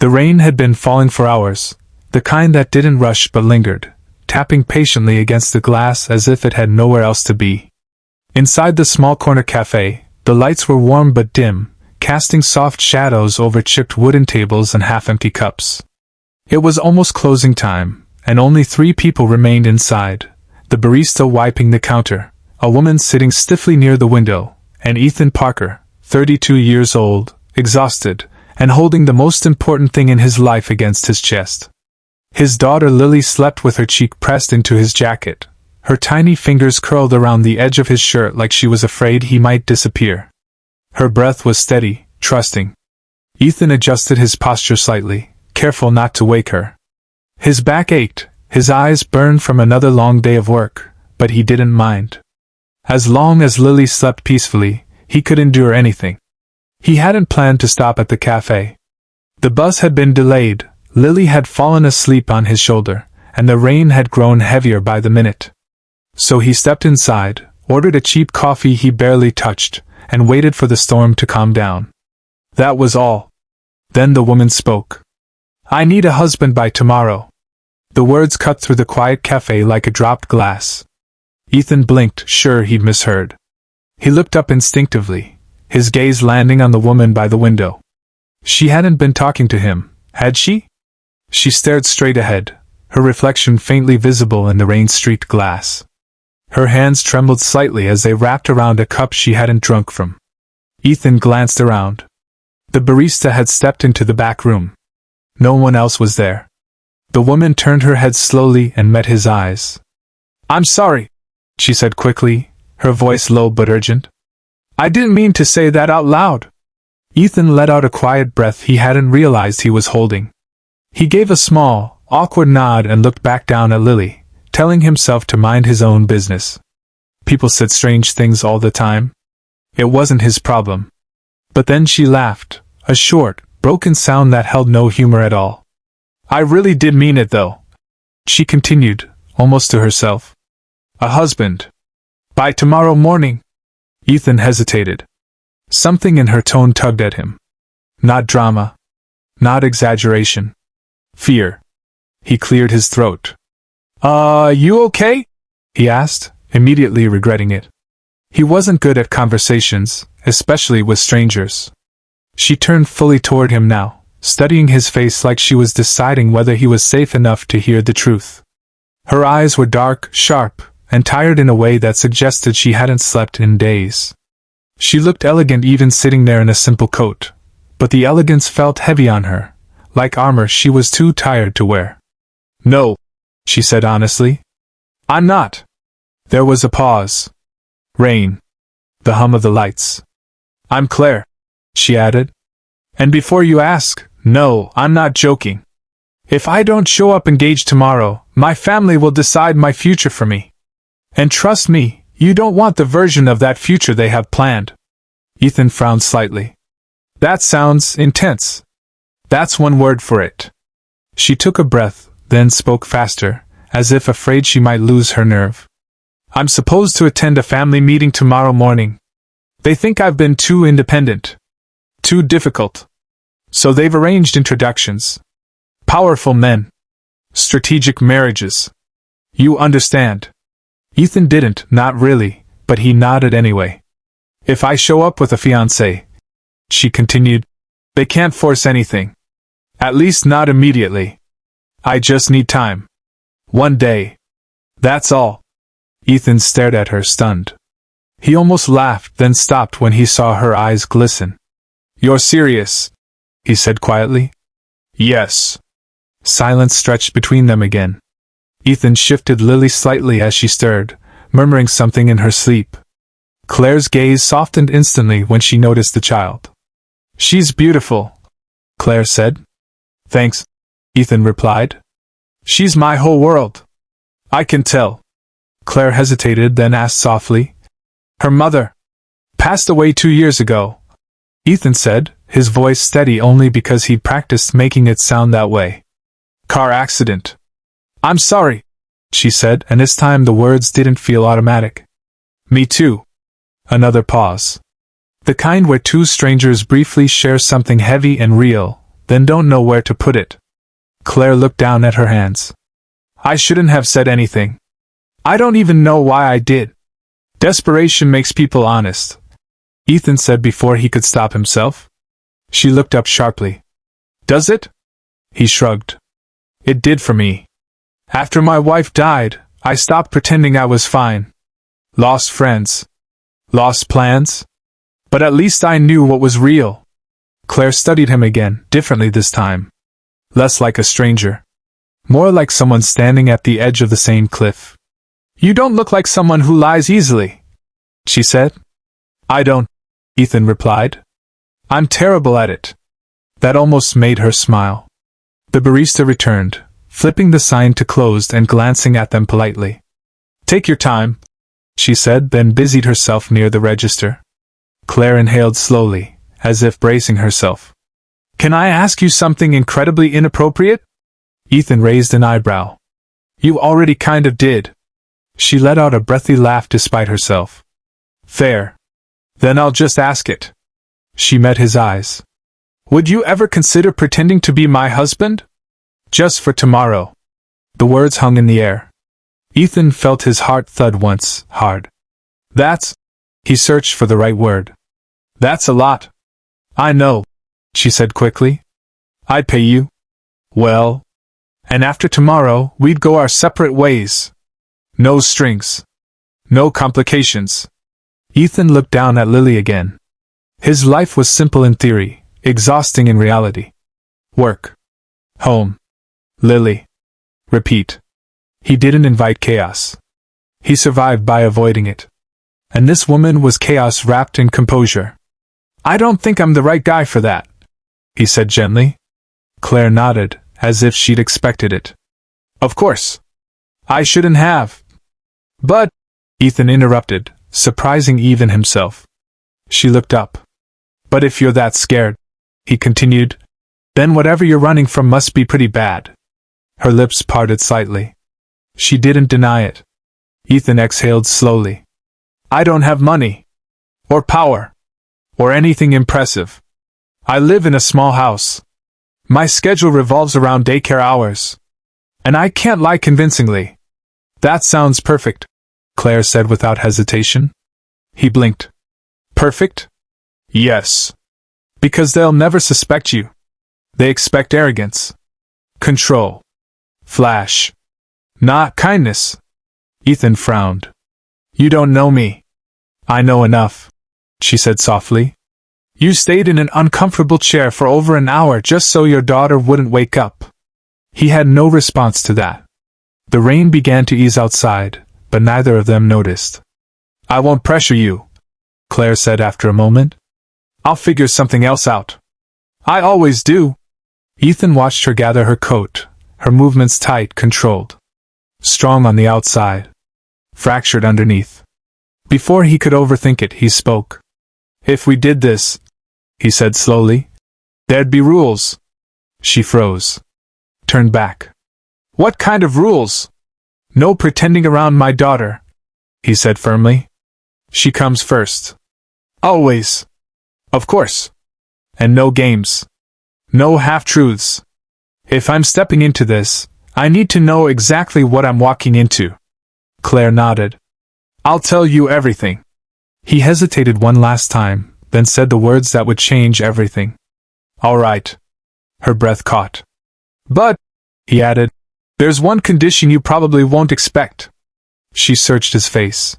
The rain had been falling for hours, the kind that didn't rush but lingered, tapping patiently against the glass as if it had nowhere else to be. Inside the small corner café, the lights were warm but dim, casting soft shadows over chipped wooden tables and half-empty cups. It was almost closing time, and only 3 people remained inside: the barista wiping the counter, a woman sitting stiffly near the window, and Ethan Parker, 32 years old, exhausted, and holding the most important thing in his life against his chest. His daughter Lily slept with her cheek pressed into his jacket, her tiny fingers curled around the edge of his shirt like she was afraid he might disappear. Her breath was steady, trusting. Ethan adjusted his posture slightly, careful not to wake her. His back ached, his eyes burned from another long day of work, but he didn't mind. As long as Lily slept peacefully, he could endure anything. He hadn't planned to stop at the cafe. The bus had been delayed, Lily had fallen asleep on his shoulder, and the rain had grown heavier by the minute. So he stepped inside, ordered a cheap coffee he barely touched, and waited for the storm to calm down. That was all. Then the woman spoke. "I need a husband by tomorrow." The words cut through the quiet cafe like a dropped glass. Ethan blinked, sure he'd misheard. He looked up instinctively, his gaze landing on the woman by the window. She hadn't been talking to him, had she? She stared straight ahead, her reflection faintly visible in the rain-streaked glass. Her hands trembled slightly as they wrapped around a cup she hadn't drunk from. Ethan glanced around. The barista had stepped into the back room. No one else was there. The woman turned her head slowly and met his eyes. "I'm sorry," she said quickly, her voice low but urgent. "I didn't mean to say that out loud." Ethan let out a quiet breath he hadn't realized he was holding. He gave a small, awkward nod and looked back down at Lily, telling himself to mind his own business. People said strange things all the time. It wasn't his problem. But then she laughed, a short, broken sound that held no humor at all. "I really did mean it though," she continued, almost to herself. "A husband. By tomorrow morning." Ethan hesitated. Something in her tone tugged at him. Not drama. Not exaggeration. Fear. He cleared his throat. You okay?" he asked, immediately regretting it. He wasn't good at conversations, especially with strangers. She turned fully toward him now, studying his face like she was deciding whether he was safe enough to hear the truth. Her eyes were dark, sharp, and tired in a way that suggested she hadn't slept in days. She looked elegant even sitting there in a simple coat, but the elegance felt heavy on her, like armor she was too tired to wear. "No," she said honestly. "I'm not." There was a pause. Rain. The hum of the lights. "I'm Claire," she added. "And before you ask, no, I'm not joking. If I don't show up engaged tomorrow, my family will decide my future for me. And trust me, you don't want the version of that future they have planned." Ethan frowned slightly. "That sounds intense." "That's one word for it." She took a breath, then spoke faster, as if afraid she might lose her nerve. "I'm supposed to attend a family meeting tomorrow morning. They think I've been too independent. Too difficult. So they've arranged introductions. Powerful men. Strategic marriages. You understand?" Ethan didn't, not really, but he nodded anyway. "If I show up with a fiancé," she continued, "they can't force anything. At least not immediately. I just need time. One day. That's all." Ethan stared at her, stunned. He almost laughed, then stopped when he saw her eyes glisten. "You're serious?" he said quietly. "Yes." Silence stretched between them again. Ethan shifted Lily slightly as she stirred, murmuring something in her sleep. Claire's gaze softened instantly when she noticed the child. "She's beautiful," Claire said. "Thanks," Ethan replied. "She's my whole world. I can tell." Claire hesitated, then asked softly. "Her mother passed away 2 years ago," Ethan said, his voice steady only because he'd practiced making it sound that way. "Car accident." "I'm sorry," she said, and this time the words didn't feel automatic. "Me too." Another pause. The kind where two strangers briefly share something heavy and real, then don't know where to put it. Claire looked down at her hands. I shouldn't have said anything. I don't even know why I did. Desperation makes people honest, Ethan said before he could stop himself. She looked up sharply. Does it? He shrugged. It did for me. After my wife died, I stopped pretending I was fine. Lost friends. Lost plans. But at least I knew what was real. Claire studied him again, differently this time. Less like a stranger. More like someone standing at the edge of the same cliff. You don't look like someone who lies easily, she said. I don't, Ethan replied. I'm terrible at it. That almost made her smile. The barista returned, flipping the sign to closed and glancing at them politely. Take your time, she said, then busied herself near the register. Claire inhaled slowly, as if bracing herself. Can I ask you something incredibly inappropriate? Ethan raised an eyebrow. You already kind of did. She let out a breathy laugh despite herself. Fair. Then I'll just ask it. She met his eyes. Would you ever consider pretending to be my husband? Just for tomorrow. The words hung in the air. Ethan felt his heart thud once, hard. That's... He searched for the right word. That's a lot. I know, she said quickly. I'd pay you. Well... And after tomorrow, we'd go our separate ways. No strings. No complications. Ethan looked down at Lily again. His life was simple in theory, exhausting in reality. Work. Home. Lily. Repeat. He didn't invite chaos. He survived by avoiding it. And this woman was chaos wrapped in composure. I don't think I'm the right guy for that, he said gently. Claire nodded, as if she'd expected it. Of course. I shouldn't have. But, Ethan interrupted, surprising even himself. She looked up. But if you're that scared, he continued, then whatever you're running from must be pretty bad. Her lips parted slightly. She didn't deny it. Ethan exhaled slowly. I don't have money. Or power. Or anything impressive. I live in a small house. My schedule revolves around daycare hours. And I can't lie convincingly. That sounds perfect, Claire said without hesitation. He blinked. Perfect? Yes. Because they'll never suspect you. They expect arrogance. Control. Flash. Not kindness. Ethan frowned. You don't know me. I know enough, she said softly. You stayed in an uncomfortable chair for over an hour just so your daughter wouldn't wake up. He had no response to that. The rain began to ease outside, but neither of them noticed. I won't pressure you, Claire said after a moment. I'll figure something else out. I always do. Ethan watched her gather her coat, her movements tight, controlled. Strong on the outside. Fractured underneath. Before he could overthink it, he spoke. If we did this, he said slowly, there'd be rules. She froze. Turned back. What kind of rules? No pretending around my daughter, he said firmly. She comes first. Always. Of course. And no games. No half-truths. If I'm stepping into this, I need to know exactly what I'm walking into. Claire nodded. I'll tell you everything. He hesitated one last time, then said the words that would change everything. All right. Her breath caught. But, he added, there's one condition you probably won't expect. She searched his face.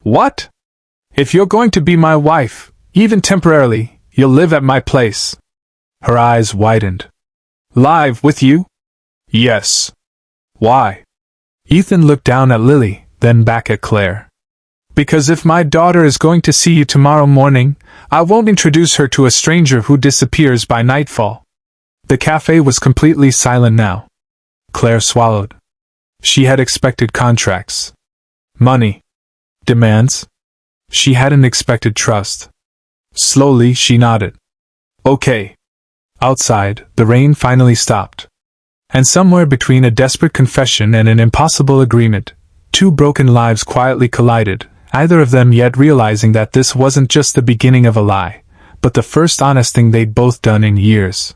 What? If you're going to be my wife, even temporarily, you'll live at my place. Her eyes widened. Live with you? Yes. Why? Ethan looked down at Lily, then back at Claire. Because if my daughter is going to see you tomorrow morning, I won't introduce her to a stranger who disappears by nightfall. The cafe was completely silent now. Claire swallowed. She had expected contracts. Money. Demands. She hadn't expected trust. Slowly she nodded. Okay. Outside, the rain finally stopped. And somewhere between a desperate confession and an impossible agreement, two broken lives quietly collided, neither of them yet realizing that this wasn't just the beginning of a lie, but the first honest thing they'd both done in years.